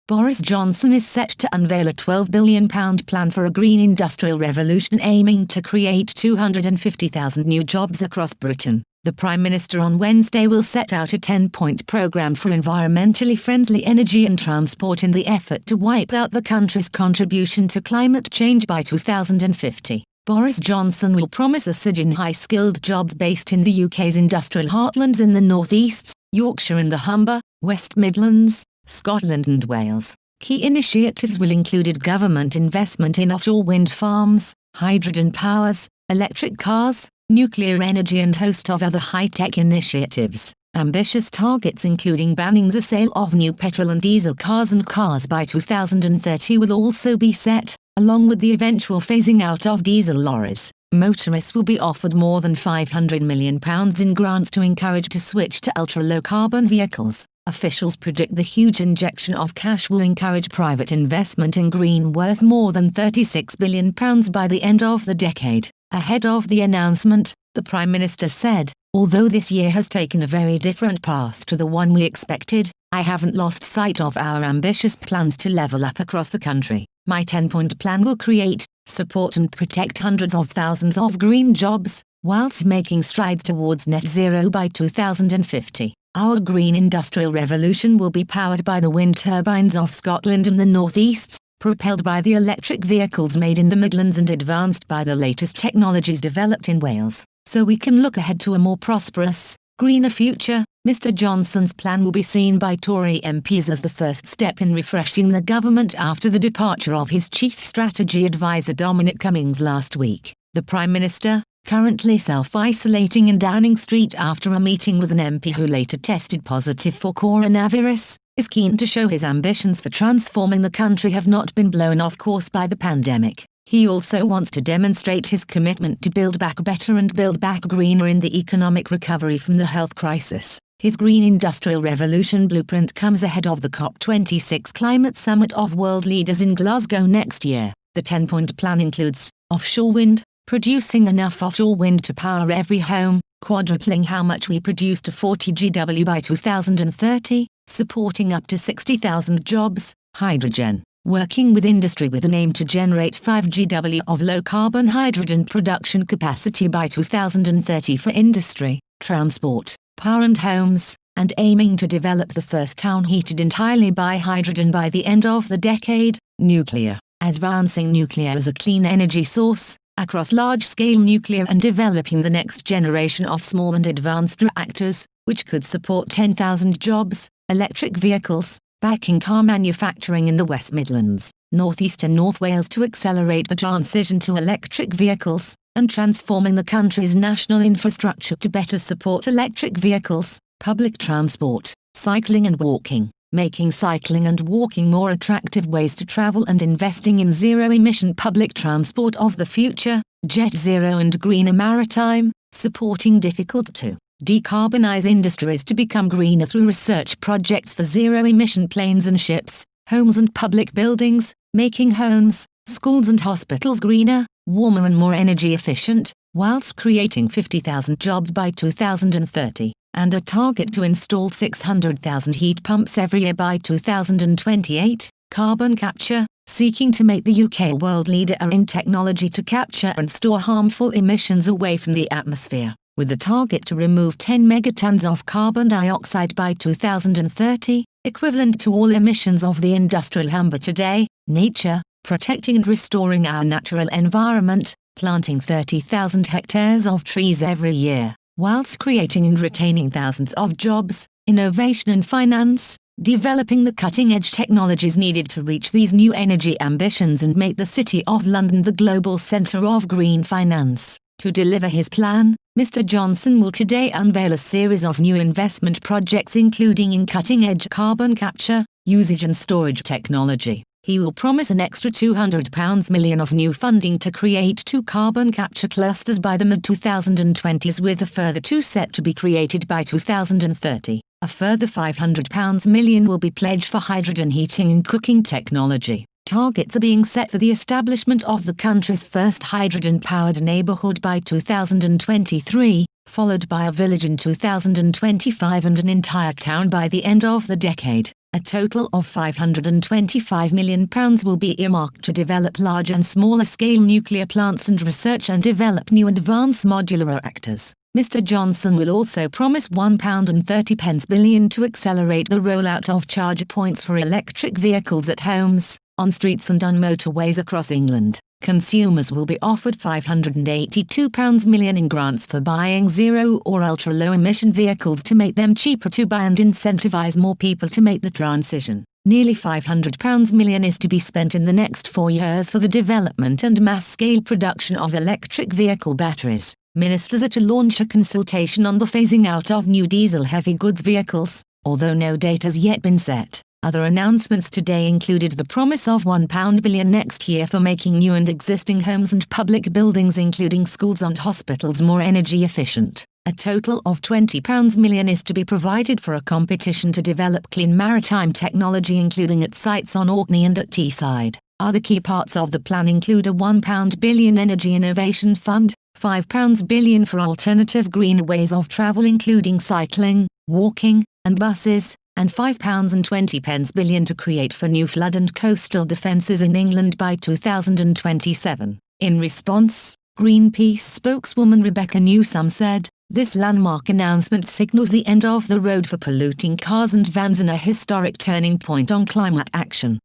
Boris Johnson is set to unveil a £12 billion plan for a green industrial revolution aiming to create 250,000 new jobs across Britain. The Prime Minister on Wednesday will set out a 10-point programme for environmentally friendly energy and transport in the effort to wipe out the country's contribution to climate change by 2050. Boris Johnson will promise a surge in high-skilled jobs based in the UK's industrial heartlands in the North East, Yorkshire and the Humber, West Midlands, Scotland and Wales. Key initiatives will include government investment in offshore wind farms, hydrogen powers, electric cars, nuclear energy and a host of other high-tech initiatives. Ambitious targets including banning the sale of new petrol and diesel cars and cars by 2030 will also be set, along with the eventual phasing out of diesel lorries. Motorists will be offered more than £500 million in grants to encourage to switch to ultra-low-carbon vehicles. Officials predict the huge injection of cash will encourage private investment in green worth more than £36 billion by the end of the decade. Ahead of the announcement, the Prime Minister said, "Although this year has taken a very different path to the one we expected, I haven't lost sight of our ambitious plans to level up across the country. My 10-point plan will create, support and protect hundreds of thousands of green jobs, whilst making strides towards net zero by 2050. Our green industrial revolution will be powered by the wind turbines of Scotland and the North East, propelled by the electric vehicles made in the Midlands and advanced by the latest technologies developed in Wales. So we can look ahead to a more prosperous, greener future." Mr Johnson's plan will be seen by Tory MPs as the first step in refreshing the government after the departure of his chief strategy advisor Dominic Cummings last week. The Prime Minister, currently self-isolating in Downing Street after a meeting with an MP who later tested positive for coronavirus, is keen to show his ambitions for transforming the country have not been blown off course by the pandemic. He also wants to demonstrate his commitment to build back better and build back greener in the economic recovery from the health crisis. His Green Industrial Revolution blueprint comes ahead of the COP26 climate summit of world leaders in Glasgow next year. The 10-point plan includes offshore wind, producing enough offshore wind to power every home, quadrupling how much we produce to 40 GW by 2030, supporting up to 60,000 jobs, hydrogen, working with industry with an aim to generate 5 GW of low-carbon hydrogen production capacity by 2030 for industry, transport, power and homes, and aiming to develop the first town heated entirely by hydrogen by the end of the decade. Nuclear, advancing nuclear as a clean energy source, across large-scale nuclear and developing the next generation of small and advanced reactors, which could support 10,000 jobs, electric vehicles, backing car manufacturing in the West Midlands, North East and North Wales to accelerate the transition to electric vehicles, and transforming the country's national infrastructure to better support electric vehicles, public transport, cycling and walking, making cycling and walking more attractive ways to travel and investing in zero-emission public transport of the future, jet zero and greener maritime, supporting difficult-to decarbonize industries to become greener through research projects for zero-emission planes and ships, homes and public buildings, making homes, schools and hospitals greener, warmer and more energy efficient, whilst creating 50,000 jobs by 2030, and a target to install 600,000 heat pumps every year by 2028, carbon capture, seeking to make the UK a world leader in technology to capture and store harmful emissions away from the atmosphere, with the target to remove 10 megatons of carbon dioxide by 2030, equivalent to all emissions of the industrial Humber today. Nature, protecting and restoring our natural environment, planting 30,000 hectares of trees every year, whilst creating and retaining thousands of jobs. Innovation and finance, developing the cutting-edge technologies needed to reach these new energy ambitions and make the City of London the global centre of green finance. To deliver his plan, Mr Johnson will today unveil a series of new investment projects including in cutting-edge carbon capture, usage and storage technology. He will promise an extra £200 million of new funding to create 2 carbon capture clusters by the mid-2020s, with a further 2 set to be created by 2030. A further £500 million will be pledged for hydrogen heating and cooking technology. Targets are being set for the establishment of the country's first hydrogen-powered neighbourhood by 2023, followed by a village in 2025 and an entire town by the end of the decade. A total of £525 million will be earmarked to develop large and smaller scale nuclear plants and research and develop new advanced modular reactors. Mr. Johnson will also promise £1.30 billion to accelerate the rollout of charger points for electric vehicles at homes, on streets and on motorways across England. Consumers will be offered £582 million in grants for buying zero or ultra-low emission vehicles to make them cheaper to buy and incentivise more people to make the transition. Nearly £500 million is to be spent in the next 4 years for the development and mass-scale production of electric vehicle batteries. Ministers are to launch a consultation on the phasing out of new diesel heavy goods vehicles, although no date has yet been set. Other announcements today included the promise of £1 billion next year for making new and existing homes and public buildings including schools and hospitals more energy efficient. A total of £20 million is to be provided for a competition to develop clean maritime technology including at sites on Orkney and at Teesside. Other key parts of the plan include a £1 billion energy innovation fund, £5 billion for alternative green ways of travel including cycling, walking, and buses, and £5.20 billion to create for new flood and coastal defences in England by 2027. In response, Greenpeace spokeswoman Rebecca Newsom said, "This landmark announcement signals the end of the road for polluting cars and vans and a historic turning point on climate action."